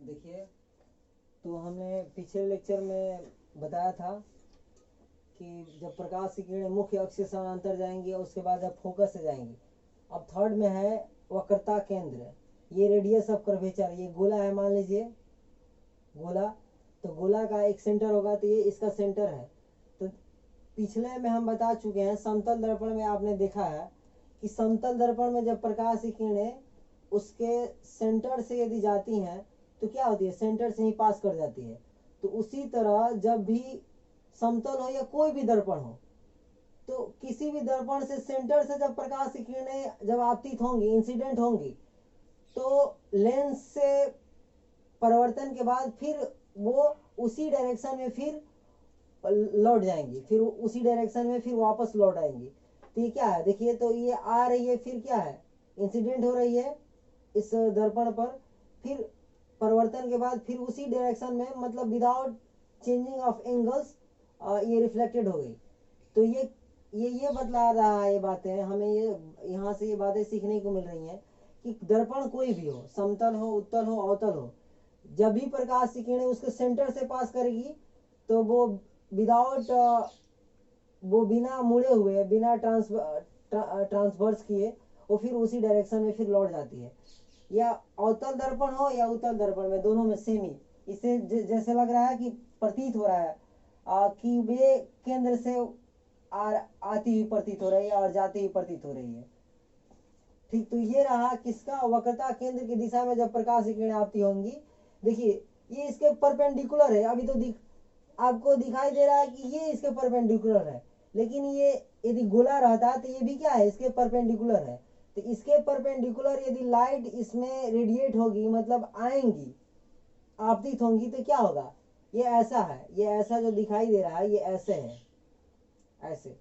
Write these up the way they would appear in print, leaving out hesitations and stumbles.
देखिए, तो हमने पिछले लेक्चर में बताया था कि जब प्रकाश की किरणें मुख्य अक्ष से समानांतर जाएंगी और उसके बाद जब फोकस से जाएंगी। अब थर्ड में है वक्रता केंद्र, ये रेडियस ऑफ कर्वेचर, ये गोला है मान लीजिए गोला, तो गोला का एक सेंटर होगा, तो ये इसका सेंटर है। तो पिछले में हम बता चुके हैं, समतल दर्पण में आपने देखा है कि समतल दर्पण में जब प्रकाश की किरणें उसके सेंटर से यदि जाती हैं तो क्या होती है, सेंटर से ही पास कर जाती है। तो उसी तरह जब भी समतल हो या कोई भी दर्पण हो, तो किसी भी दर्पण से सेंटर से जब प्रकाश की किरणें जब आपतित होंगी, इंसिडेंट होंगी, तो लेंस से परिवर्तन के बाद फिर वो उसी डायरेक्शन में फिर लौट जाएंगी, फिर उसी डायरेक्शन में फिर वापस लौट आएंगी। तो ये क्या है, देखिए, तो ये आ रही है, फिर क्या है, इंसिडेंट हो रही है इस दर्पण पर, फिर परिवर्तन के बाद फिर उसी डायरेक्शन में, मतलब विदाउट चेंजिंग ऑफ एंगल्स ये रिफ्लेक्टेड हो गई। तो ये बतला रहा है, ये बातें हमें ये यहाँ से ये बातें सीखने को मिल रही हैं कि दर्पण कोई भी हो, समतल हो, उत्तल हो, अवतल हो, जब भी प्रकाश की किरणें उसके सेंटर से पास करेगी तो वो विदाउट वो बिना मुड़े हुए, बिना ट्रांसवर्स किए वो फिर उसी डायरेक्शन में फिर लौट जाती है। या अवतल दर्पण हो या उत्तल दर्पण में, दोनों में सेम ही। इससे जैसे लग रहा है कि प्रतीत हो रहा है कि वे केंद्र से आती हुई प्रतीत हो रही है और जाती हुई प्रतीत हो रही है। ठीक, तो ये रहा किसका, वक्रता केंद्र की दिशा में जब प्रकाश की किरणें आपती होंगी। देखिए, ये इसके परपेंडिकुलर है, अभी तो आपको दिखाई दे रहा है कि ये इसके परपेंडिकुलर है, लेकिन ये यदि गोला रहता तो ये भी क्या है, इसके परपेंडिकुलर है। तो इसके परपेंडिकुलर यदि लाइट इसमें रेडिएट होगी, मतलब आएंगी, आपतित होंगी, तो क्या होगा, ये ऐसा है, ये ऐसा जो दिखाई दे रहा है ये ऐसे है, ऐसे,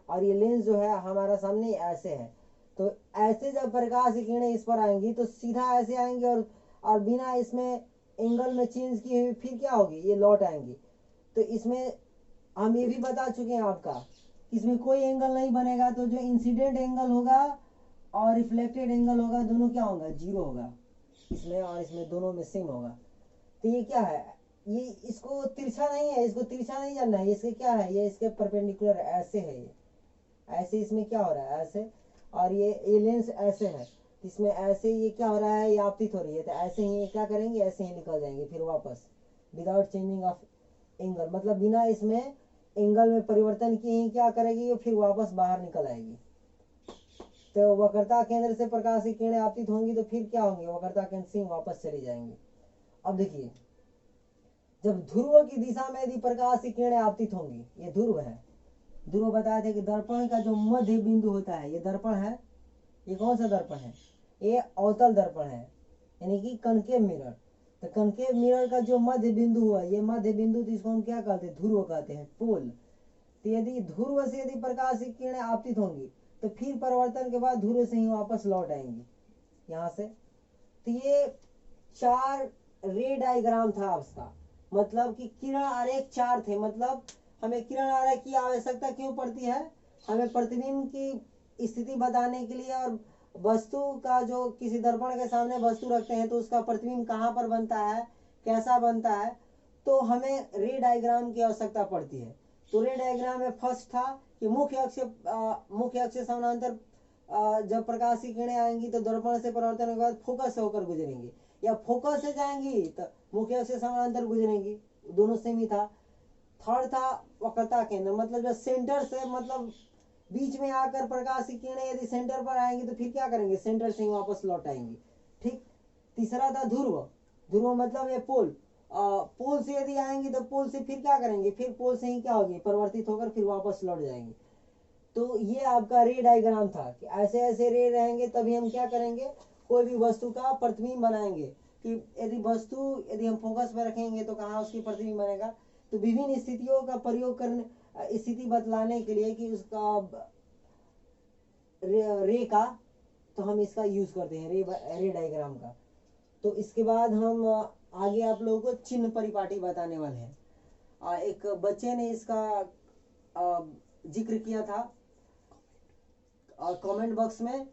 और ये लेंस जो है हमारा सामने ऐसे है। तो ऐसे जब प्रकाश की किरणें इस पर आएंगी तो सीधा ऐसे आएंगी और बिना इसमें एंगल में चेंज किए हुए फिर क्या होगी, ये लौट आएंगी। तो इसमें हम ये भी बता चुके हैं आपका, इसमें कोई एंगल नहीं बनेगा, तो जो इंसिडेंट एंगल होगा और रिफ्लेक्टेड एंगल होगा, दोनों क्या होगा, जीरो होगा इसमें, और इसमें दोनों में सेम होगा। तो ये क्या है, ये इसको तिरछा नहीं है, इसको तिरछा नहीं जानना है, इसके क्या है, ये इसके परपेंडिकुलर ऐसे है, ये ऐसे, इसमें क्या हो रहा है ऐसे, और ये लेंस ऐसे है, इसमें ऐसे ये क्या हो रहा है, ये आपतित हो रही है, तो ऐसे ही ये क्या करेंगे, ऐसे ही निकल जाएंगे फिर वापस विदाउट चेंजिंग ऑफ एंगल, मतलब बिना इसमें एंगल में परिवर्तन किए ही क्या करेगी, ये फिर वापस बाहर निकल आएगी। तो वक्रता केंद्र से प्रकाश की किरणें आपतित होंगी तो फिर क्या होंगे, वक्रता केंद्र से वापस चली जाएंगी। अब देखिए, जब ध्रुव की दिशा में यदि प्रकाश की किरणें आपतित होंगी, ये ध्रुव है, ध्रुव बताए थे कि दर्पण का जो मध्य बिंदु होता है, ये दर्पण है, ये कौन सा दर्पण है, ये अवतल दर्पण है, यानी कि कनकेव मिरर। तो कनकेव मिरर का जो मध्य बिंदु हुआ, ये मध्य बिंदु, तो इसको हम क्या कहते हैं, ध्रुव कहते हैं, पोल। तो यदि ध्रुव से यदि प्रकाश की किरणें आपतित होंगी तो फिर परिवर्तन के बाद ध्रुव से ही वापस लौट आएंगी यहाँ से। तो ये 4 रे डायग्राम था उसका, मतलब कि किरण आरेख 4 थे। मतलब हमें किरण आरेख की आवश्यकता क्यों पड़ती है, हमें प्रतिबिंब की स्थिति बताने के लिए, और वस्तु का जो किसी दर्पण के सामने वस्तु रखते हैं तो उसका प्रतिबिंब कहाँ पर बनता है, कैसा बनता है, तो हमें रे डायग्राम की आवश्यकता पड़ती है। तो रे डायग्राम में फर्स्ट था कि मुख्य अक्ष से समानांतर जब प्रकाश की किरणें आएंगी तो दर्पण से परिवर्तन के बाद फोकस से होकर गुजरेंगी, या फोकस से जाएंगी तो मुख्य अक्ष से समानांतर गुजरेंगी, दोनों सेम ही था। थर्ड था वक्रता केंद्र, मतलब जब सेंटर से, मतलब बीच में आकर प्रकाश की किरणें यदि सेंटर पर आएंगी तो फिर क्या करेंगे, सेंटर से ही वापस लौट आएंगी। ठीक। तीसरा था ध्रुव, ध्रुव मतलब ये पोल, पोल से यदि आएंगी तो पोल से फिर क्या करेंगे, फिर पोल से ही क्या होगी, परिवर्तित होकर फिर वापस लौट जाएंगे। तो ये आपका रे डायग्राम था कि ऐसे ऐसे रे रहेंगे तभी हम क्या करेंगे, कोई भी वस्तु का प्रतिबिंब बनाएंगे, कि यदि वस्तु यदि हम फोकस में रखेंगे तो कहाँ उसकी प्रतिबिंब बनेगा। तो विभिन्न स्थितियों का प्रयोग करने, स्थिति बतलाने के लिए कि उसका रे का, तो हम इसका यूज करते हैं रे डायग्राम का। तो इसके बाद हम आगे आप लोगों को चिन्ह परिपाटी बताने वाले हैं। एक बच्चे ने इसका जिक्र किया था कमेंट बॉक्स में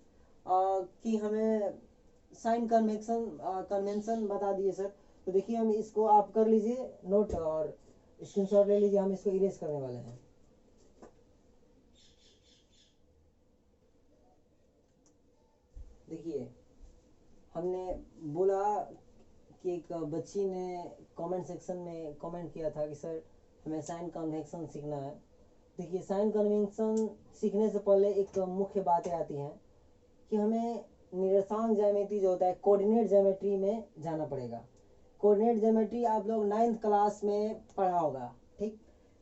कि हमें साइन कन्वेंशन बता दिए सर। तो देखिए हम इसको आप कर लीजिए नोट और स्क्रीनशॉट ले लीजिए, हम इसको इरेज करने वाले हैं। देखिए हमने बोला कि एक बच्ची ने कमेंट सेक्शन में कमेंट किया था कि सर हमें साइन कन्वेंशन सीखना है। देखिए साइन कन्वेंशन सीखने से पहले एक मुख्य बातें आती हैं कि हमें निर्देशांक ज्यामिति जो होता है कोऑर्डिनेट ज्योमेट्री में जाना पड़ेगा। कोऑर्डिनेट ज्योमेट्री आप लोग 9th क्लास में पढ़ा होगा, ठीक।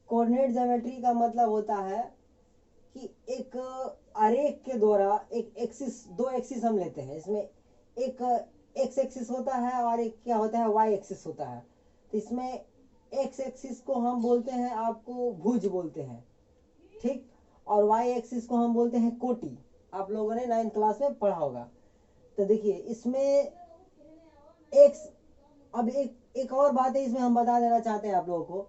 कोऑर्डिनेट ज्योमेट्री का मतलब होता है कि एक आरेख के द्वारा एक एक्सिस, दो एक्सिस हम लेते हैं, इसमें एक एक्स एक्सिस होता है और एक क्या होता है वाई एक्सिस होता है। तो इसमें एक्स एक्सिस को हम बोलते हैं आपको भुज बोलते हैं, ठीक, और वाई एक्सिस को हम बोलते हैं कोटि। आप लोगों ने 9th क्लास में पढ़ा होगा। तो देखिए इसमें एक्स, अब एक और बात है इसमें हम बता देना चाहते हैं आप लोगों को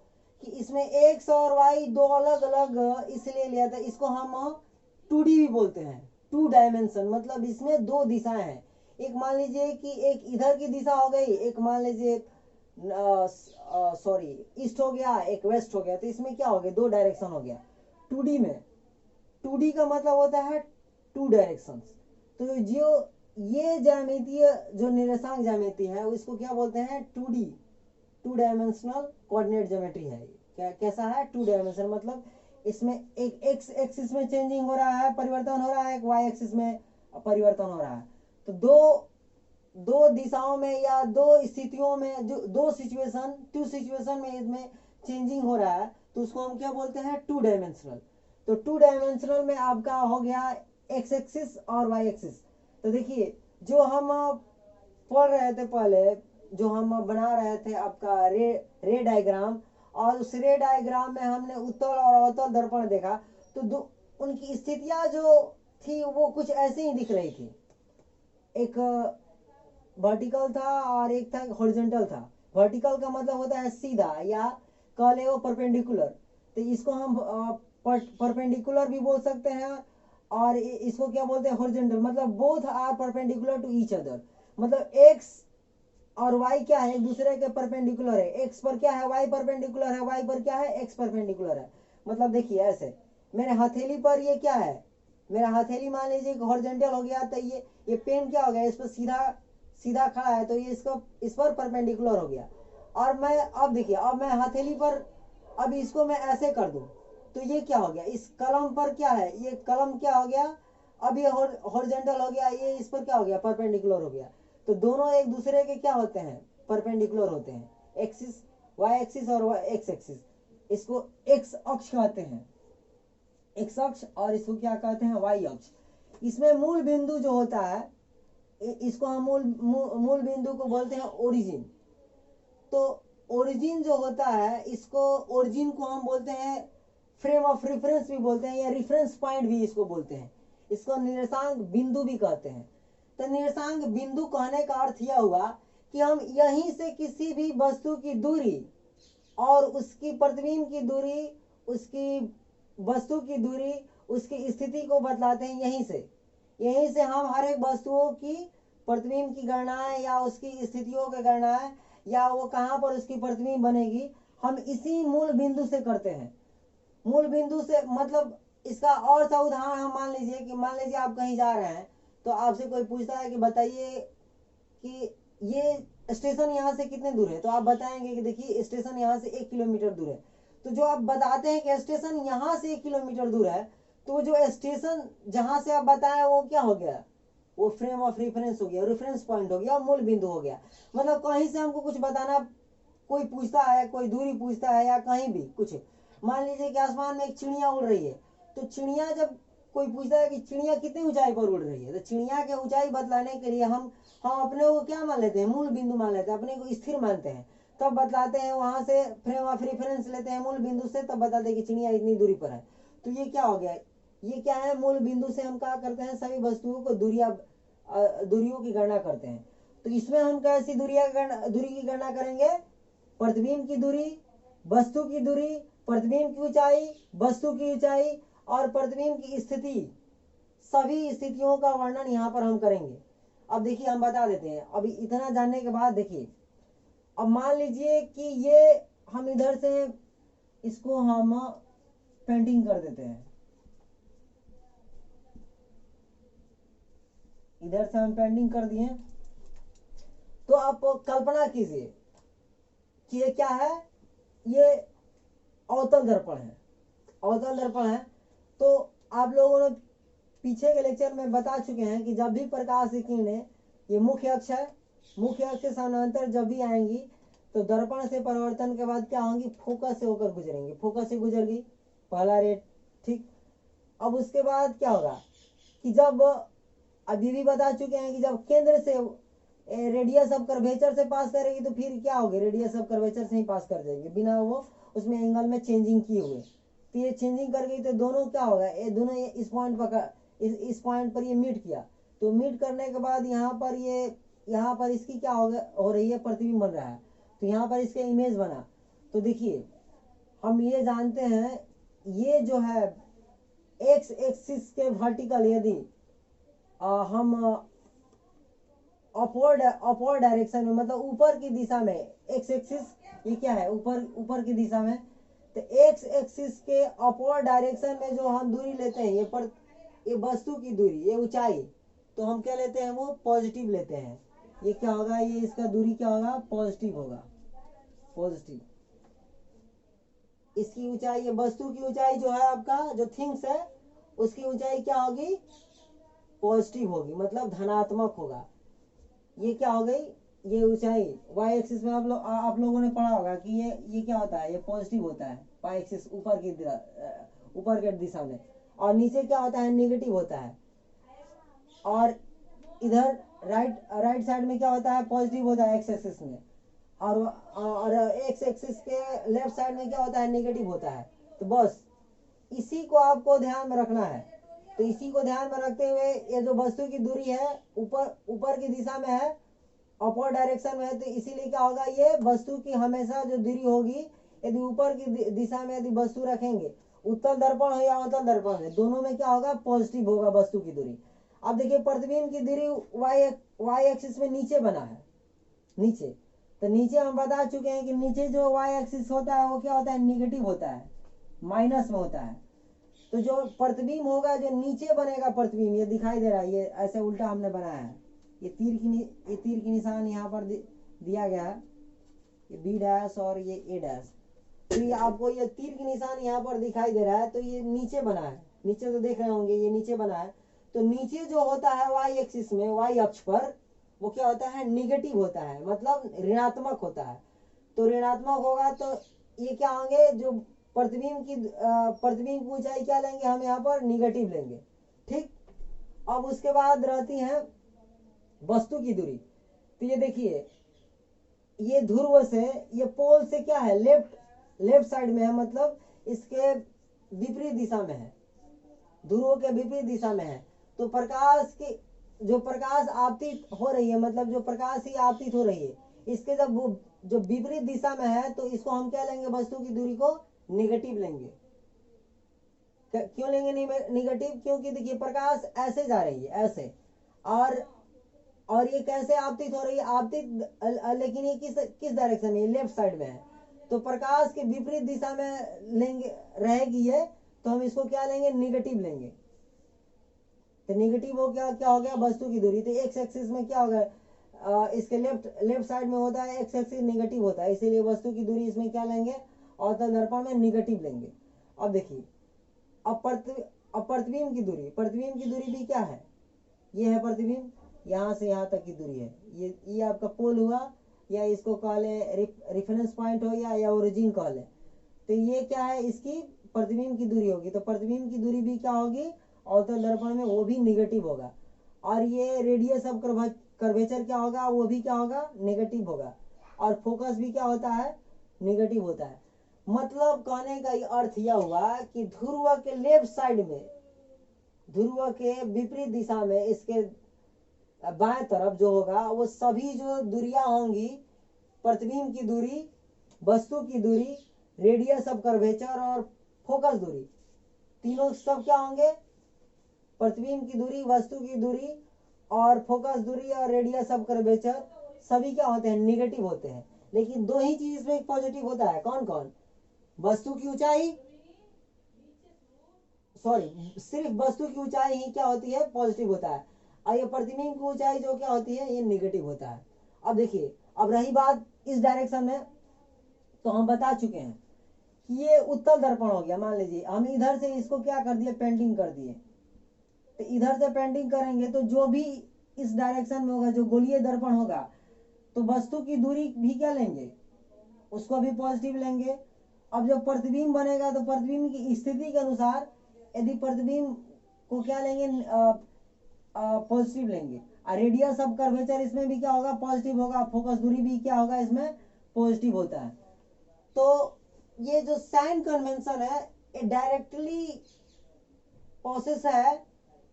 कि इसमें एक्स और वाई दो अलग अलग इसलिए लिया था, इसको हम 2D भी बोलते हैं, 2 डायमेंशन, मतलब इसमें दो दिशाएं हैं। एक मान लीजिए कि एक इधर की दिशा हो गई, एक मान लीजिए सॉरी ईस्ट हो गया, एक वेस्ट हो गया, तो इसमें क्या हो गया, दो डायरेक्शन हो गया 2D में। 2D का मतलब होता है 2 डायरेक्शंस। तो जो ये ज्यामितीय जो निर्देशांक ज्यामिति है इसको क्या बोलते हैं 2D, 2 डायमेंशनल कोऑर्डिनेट ज्योमेट्री है। क्या कैसा है 2 डायमेंशन, मतलब इसमें एक एक्स एक्सिस में चेंजिंग हो रहा है, परिवर्तन हो रहा है, एक वाई एक्सिस में परिवर्तन हो रहा है। तो दो दिशाओं में या दो स्थितियों में, जो दो सिचुएशन, 2 सिचुएशन में इसमें चेंजिंग हो रहा है, तो उसको हम क्या बोलते हैं 2 डायमेंशनल। तो 2 डायमेंशनल में आपका हो गया एक्स एक्सिस और वाई एक्सिस। तो देखिए जो हम पढ़ रहे थे पहले, जो हम बना रहे थे आपका रे डायग्राम, और उस रे डायग्राम में हमने उत्तल और अवतल दर्पण देखा, तो उनकी स्थितियां जो थी वो कुछ ऐसे ही दिख रही थी। एक वर्टिकल था और एक था हॉरिजॉन्टल था। वर्टिकल का मतलब होता है सीधा, या कह ले वो परपेंडिकुलर। तो इसको हम परपेंडिकुलर भी बोल सकते हैं, और इसको क्या बोलते हैं हॉरिजॉन्टल, मतलब both are perpendicular to each other. मतलब एक्स और वाई क्या है, एक दूसरे के परपेंडिकुलर है। एक्स पर क्या है, वाई परपेंडिकुलर है, वाई पर क्या है, एक्स परपेंडिकुलर है। मतलब देखिए ऐसे मेरे हथेली पर ये क्या है, मेरा हथेली मान लीजिए हॉरिजॉन्टल हो गया, तो ये पेन क्या हो गया, इस पर सीधा सीधा खड़ा है, तो ये इसको इस पर परपेंडिकुलर हो गया। और मैं अब देखिए, अब मैं हथेली पर, अब इसको मैं ऐसे कर दूं, तो ये क्या हो गया, इस कलम पर क्या है, ये कलम क्या हो गया, अब ये हॉरिजॉन्टल हो गया, ये इस पर क्या हो गया, परपेंडिकुलर हो गया। तो दोनों एक दूसरे के क्या होते हैं, परपेंडिकुलर होते हैं। एक्सिस वाई एक्सिस और एक्स एक्सिस, इसको एक्स अक्ष कहते हैं, एक्स अक्ष, और इसको क्या कहते हैं वाई अक्ष। इसमें मूल बिंदु जो होता है, इसको हम मूल बिंदु को बोलते हैं ओरिजिन। तो ओरिजिन जो होता है, इसको ओरिजिन को हम बोलते हैं फ्रेम ऑफ रेफरेंस भी बोलते हैं, या रेफरेंस पॉइंट भी इसको बोलते हैं। इसको निर्देशांक बिंदु भी कहते हैं। तो निर्देशांक बिंदु कहने का अर्थ यह हुआ कि हम यहीं से किसी भी वस्तु की दूरी और उसकी प्रतिबिंब की दूरी, उसकी वस्तु की दूरी, उसकी स्थिति को बतलाते हैं। यहीं से हम हर एक वस्तुओं की प्रतिबिंब की गणनाएं या उसकी स्थितियों की गणनाएं, या वो कहाँ पर उसकी प्रतिबिंब बनेगी, हम इसी मूल बिंदु से करते हैं। मूल बिंदु से मतलब इसका और सा उदाहरण हम मान लीजिए आप कहीं जा रहे हैं, तो आपसे कोई पूछता है कि बताइए कि ये स्टेशन यहाँ से कितने दूर है, तो आप बताएंगे कि देखिए स्टेशन यहाँ से 1 किलोमीटर दूर है। तो जो आप बताते हैं कि स्टेशन यहाँ से 1 किलोमीटर दूर है, तो जो स्टेशन जहां से आप बताए वो क्या हो गया, वो फ्रेम ऑफ रेफरेंस हो गया, रेफरेंस पॉइंट हो गया, मूल बिंदु हो गया। मतलब कहीं से हमको कुछ बताना, कोई पूछता है, कोई दूरी पूछता है, या कहीं भी कुछ, मान लीजिए कि आसमान में एक चिड़िया उड़ रही है, तो चिड़िया जब कोई पूछता है कि चिड़िया कितनी ऊंचाई पर उड़ रही है, तो चिड़िया के ऊंचाई बतलाने के लिए हम अपने को क्या मान लेते हैं, मूल बिंदु मान लेते हैं, अपने को स्थिर मानते हैं, तब बतलाते हैं, वहां से फ्रेम ऑफ रेफरेंस लेते हैं मूल बिंदु से, तब बताते हैं कि चिड़िया इतनी दूरी पर है। तो ये क्या हो गया, ये क्या है, मूल बिंदु से हम क्या करते हैं, सभी वस्तुओं को दूरियों की गणना करते हैं। तो इसमें हम कैसी दूरी की गणना करेंगे, प्रतिबिंब की दूरी, वस्तु की दूरी, प्रतिबिंब की ऊंचाई, वस्तु की ऊंचाई, और प्रतिबिंब की स्थिति, सभी स्थितियों का वर्णन यहाँ पर हम करेंगे। अब देखिए हम बता देते हैं, अभी इतना जानने के बाद देखिए अब मान लीजिए कि ये हम इधर से इसको हम पेंटिंग कर देते हैं, इधर से हम पेंटिंग कर दिए। तो आप कल्पना कीजिए कि ये क्या है, ये अवतल दर्पण है, अवतल दर्पण है। तो आप लोगों ने पीछे के लेक्चर में बता चुके हैं कि जब भी प्रकाश की किरणें, ये मुख्य अक्ष है, मुख्य अक्ष से समानांतर जब भी आएंगी तो दर्पण से परावर्तन के बाद क्या होंगी, फोकस से होकर गुजरेंगी, फोकस से गुजर गई पहला रेट, ठीक। अब उसके बाद क्या होगा कि जब अभी भी बता चुके हैं कि जब केंद्र से रेडियस ऑफ कर्वेचर से पास करेगी तो फिर क्या होगी, रेडियस ऑफ कर्वेचर से ही पास कर जाएगी बिना वो उसमें एंगल में चेंजिंग किए हुए। तो ये चेंजिंग कर गई तो दोनों क्या होगा, ये दोनों इस पॉइंट पर इस पॉइंट पर ये मीट किया। तो मीट करने के बाद यहाँ पर इसकी क्या हो रही है, प्रतिबिंब बन रहा है। तो यहाँ पर इसका इमेज बना। तो देखिए हम ये जानते हैं, ये जो है एक्स एक्सिस के वर्टिकल यदि हम अपवर्ड डायरेक्शन में, मतलब ऊपर की दिशा में, एक्स एक्सिस ये क्या है, ऊपर की दिशा में। तो एक्स एक्सिस के अपवर्ड डायरेक्शन में जो हम दूरी लेते हैं, ये वस्तु की दूरी, ये ऊंचाई, तो हम क्या लेते हैं, वो पॉजिटिव लेते हैं। ये क्या होगा, ये इसका दूरी क्या होगा, पॉजिटिव होगा, पॉजिटिव। इसकी ऊंचाई, ये वस्तु की ऊंचाई जो है आपका, जो थिंग्स है उसकी ऊंचाई क्या होगी, पॉजिटिव होगी, मतलब धनात्मक होगा। ये क्या हो गई, ये ऊंचाई वाई एक्सिस में आप लोगों ने पढ़ा होगा कि ये क्या होता है, ये पॉजिटिव होता है वाई एक्सिस ऊपर के दिशा में, और नीचे क्या होता है, नेगेटिव होता है। और इधर राइट साइड में क्या होता है, पॉजिटिव होता है एक्स एक्सिस में, और एक्स एक्सिस के लेफ्ट साइड में क्या होता है, नेगेटिव होता है। तो बस इसी को आपको ध्यान में रखना है। तो इसी को ध्यान में रखते हुए ये जो वस्तु की दूरी है ऊपर की दिशा में है, अपवर्ड डायरेक्शन में है, तो इसीलिए क्या होगा, ये वस्तु की हमेशा जो दूरी होगी, यदि ऊपर की दिशा में यदि वस्तु रखेंगे, उत्तल दर्पण हो या अवतल दर्पण है, दोनों में क्या होगा, पॉजिटिव होगा वस्तु की दूरी। अब देखिए प्रतिबिंब की दूरी वाई एक्सिस में नीचे बना है, नीचे। तो नीचे हम बता चुके हैं कि नीचे जो वाई एक्सिस होता है वो क्या होता है, निगेटिव होता है, माइनस में होता है। तो जो प्रतिबिंब होगा, जो नीचे बनेगा प्रतिबिंब, ये दिखाई दे रहा है, ये ऐसे उल्टा हमने बनाया है, ये तीर की निशान यहाँ पर दिया गया है, ये बी डैश और ये ए डैश। तो ये आपको ये तीर की निशान यहाँ पर दिखाई दे रहा है, तो ये नीचे बना है, नीचे तो देख रहे होंगे, ये नीचे बना है। तो नीचे जो होता है वाई एक्सिस में, वाई अक्ष पर, वो क्या होता है, निगेटिव होता है, मतलब ऋणात्मक होता है। तो ऋणात्मक होगा तो ये क्या होंगे, जो प्रतिबिंब की ऊंचाई क्या लेंगे हम, यहाँ पर निगेटिव लेंगे, ठीक। अब उसके बाद रहती है वस्तु की दूरी। तो ये देखिए, ये ध्रुव से, ये पोल से क्या है, लेफ्ट साइड में है, मतलब इसके विपरीत दिशा में है, ध्रुव के विपरीत दिशा में है। तो प्रकाश आपतित हो रही है, मतलब जो प्रकाश ही आपतित हो रही है, इसके जब वो जो विपरीत दिशा में है, तो इसको हम क्या लेंगे, वस्तु की दूरी को निगेटिव लेंगे। क्यों लेंगे निगेटिव, क्योंकि देखिए प्रकाश ऐसे जा रही है, ऐसे, और ये कैसे आपतित हो रही है, लेकिन ये किस डायरेक्शन में, लेफ्ट साइड में है। तो प्रकाश के विपरीत दिशा में लेंगे रहेगी ये, तो हम इसको क्या लेंगे, निगेटिव लेंगे। तो निगेटिव हो क्या हो गया, वस्तु की दूरी। तो एक्स एक्सिस में क्या होगा, इसके लेफ्ट साइड में होता है, एक्स एक्सिस निगेटिव होता है, इसीलिए वस्तु की दूरी इसमें क्या लेंगे, अवतल दर्पण में निगेटिव लेंगे। अब देखिए, अब प्रतिबिंब की दूरी भी क्या है, ये है प्रतिबिंब, यहाँ से यहाँ तक की दूरी है, ये आपका पोल हुआ, या इसको कह लें रेफरेंस पॉइंट हो या ओरिजिन कह लें। तो ये क्या है, इसकी प्रतिबिंब की दूरी होगी। तो प्रतिबिंब की दूरी भी क्या होगी, अवतल दर्पण में, वो भी निगेटिव होगा। और ये रेडियस ऑफ कर्वेचर क्या होगा, वो भी क्या होगा, निगेटिव होगा। और फोकस भी क्या होता है, निगेटिव होता है। मतलब कहने का अर्थ यह हुआ कि ध्रुव के लेफ्ट साइड में, ध्रुव के विपरीत दिशा में, इसके बाएं तरफ जो होगा, वो सभी जो दूरियां होंगी, प्रतिबिंब की दूरी, वस्तु की दूरी, रेडियस ऑफ कर्वेचर और फोकस दूरी, तीनों सब क्या होंगे, प्रतिबिंब की दूरी, वस्तु की दूरी और फोकस दूरी और रेडियस ऑफ कर्वेचर, सभी क्या होते हैं, निगेटिव होते हैं। लेकिन दो ही चीज इसमें पॉजिटिव होता है, कौन कौन? वस्तु की ऊंचाई, सॉरी सिर्फ वस्तु की ऊंचाई ही क्या होती है, पॉजिटिव होता है, और ये प्रतिबिंब की ऊंचाई जो क्या होती है, ये निगेटिव होता है। अब देखिए, अब रही बात इस डायरेक्शन में, तो हम बता चुके हैं कि ये उत्तल दर्पण हो गया। मान लीजिए हम इधर से इसको क्या कर दिए, पेंटिंग कर दिए, तो इधर से पेंटिंग करेंगे तो जो भी इस डायरेक्शन में होगा, जो गोलीय दर्पण होगा, तो वस्तु की दूरी भी क्या लेंगे, उसको भी पॉजिटिव लेंगे। अब जब प्रतिबिंब बनेगा तो प्रतिबिंब की स्थिति के अनुसार यदि प्रतिबिंब को क्या लेंगे, पॉजिटिव लेंगे। और रेडियस ऑफ कर्वेचर इसमें भी क्या होगा, पॉजिटिव होगा। फोकस दूरी भी क्या होगा, इसमें पॉजिटिव होता है। तो ये जो साइन कन्वेंशन है, ये डायरेक्टली प्रोसेस है,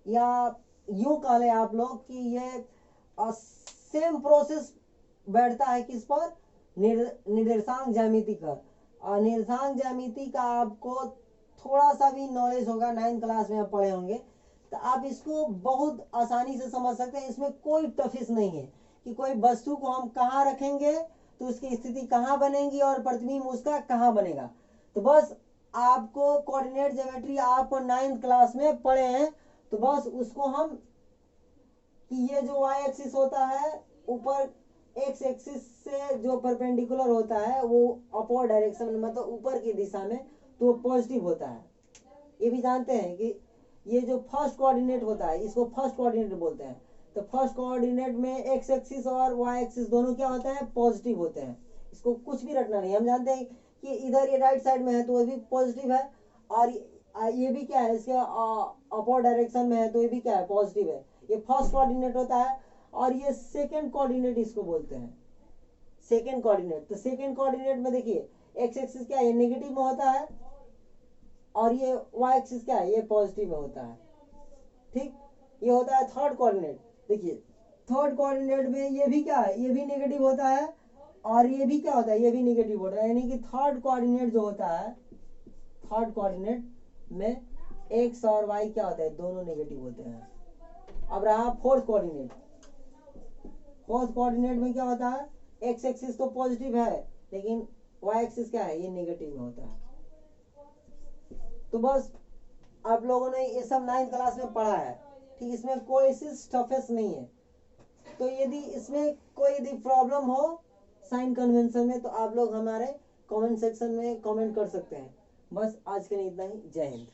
या यूं कह लें आप लोग कि ये सेम प्रोसेस बैठता है किस पर, निर्देशांक ज्यामिति पर। और निर्देशांक ज्यामिति का आपको थोड़ा सा भी नॉलेज होगा, 9th क्लास में आप पढ़े होंगे, तो आप इसको बहुत आसानी से समझ सकते हैं। इसमें कोई टफिस नहीं है कि कोई वस्तु को हम कहाँ रखेंगे तो उसकी स्थिति कहाँ बनेगी और प्रतिबिंब उसका कहाँ बनेगा। तो बस आपको कोऑर्डिनेट ज्योमेट्री आप 9th क्लास में पढ़े हैं, तो बस उसको हम कि ये जो y एक्सिस होता है ऊपर, x एक्सिस से जो परपेंडिकुलर होता है वो अपवर्ड डायरेक्शन में, मतलब ऊपर की दिशा में, तो पॉजिटिव होता है। ये भी जानते हैं कि ये जो फर्स्ट कोऑर्डिनेट होता है, इसको फर्स्ट कोऑर्डिनेट बोलते हैं। तो फर्स्ट कोऑर्डिनेट में x एक्सिस और y एक्सिस दोनों क्या होते हैं, पॉजिटिव होते हैं। इसको कुछ भी रखना नहीं, हम जानते हैं कि इधर ये राइट साइड में है तो वो भी पॉजिटिव है, और ये भी क्या है, इसके अपवर्ड डायरेक्शन में है तो ये भी क्या है, पॉजिटिव है। ये फर्स्ट कोऑर्डिनेट होता है। और ये सेकंड कोऑर्डिनेट इसको बोलते हैं, सेकंड कोऑर्डिनेट। तो सेकंड कोऑर्डिनेट में देखिए x एक्सिस क्या है, ये नेगेटिव में होता है, और ये y एक्सिस क्या है, ये पॉजिटिव में होता है। ठीक, ये होता है थर्ड कोऑर्डिनेट। देखिए थर्ड कोऑर्डिनेट में ये भी क्या है, ये भी नेगेटिव होता है, और ये भी क्या होता है, ये भी नेगेटिव होता है। यानी कि थर्ड कोऑर्डिनेट जो होता है, थर्ड कोऑर्डिनेट में x और y क्या होता है, दोनों नेगेटिव होते हैं। अब रहा फोर्थ कोऑर्डिनेट। फोर्थ कोऑर्डिनेट में क्या होता है, x एक्सिस तो पॉजिटिव है, लेकिन y एक्सिस क्या है, ये नेगेटिव में होता है। तो बस आप लोगों ने ये सब 9th क्लास में पढ़ा है। ठीक, इसमें कोई टफेस्ट नहीं है। तो यदि इसमें कोई यदि प्रॉब्लम हो साइन कन्वेंशन में, तो आप लोग हमारे कमेंट सेक्शन में कमेंट कर सकते हैं। बस आज के लिए इतना ही। जय हिंद।